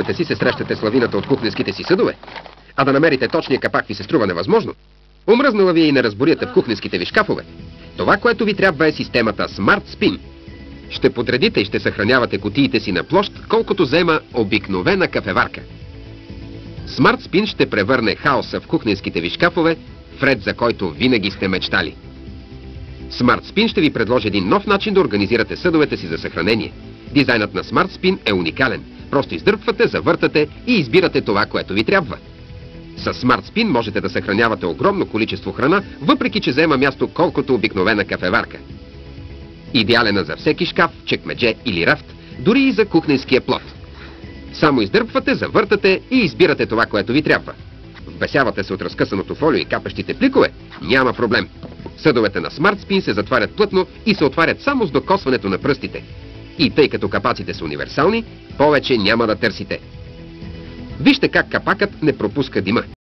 пътя си се срещате с лавината от кухненските си съдове, а да намерите точния капак ви се струва невъзможно. Омръзнала ви и неразборията в кухненските ви шкафове. Това, което ви трябва, е системата Smart Spin. Ще подредите и ще съхранявате кутиите си на площ, колкото взема обикновена кафеварка. Smart Spin ще превърне хаоса в кухненските ви шкафове в ред, за който винаги сте мечтали. Smart Spin ще ви предложи един нов начин да организирате съдовете си за съхранение. Дизайнът на Smart Spin е уникален. Просто издърпвате, завъртате и избирате това, което ви трябва. С Smart Spin можете да съхранявате огромно количество храна, въпреки че взема място колкото обикновена кафеварка. Идеалена за всеки шкаф, чекмедже или рафт, дори и за кухненския плот. Само издърпвате, завъртате и избирате това, което ви трябва. Вбесявате се от разкъсаното фолио и капещите пликове? Няма проблем. Съдовете на Smart Spin се затварят плътно и се отварят само с докосването на пръстите. И тъй като капаците са универсални, повече няма да търсите. Вижте как капакът не пропуска дима.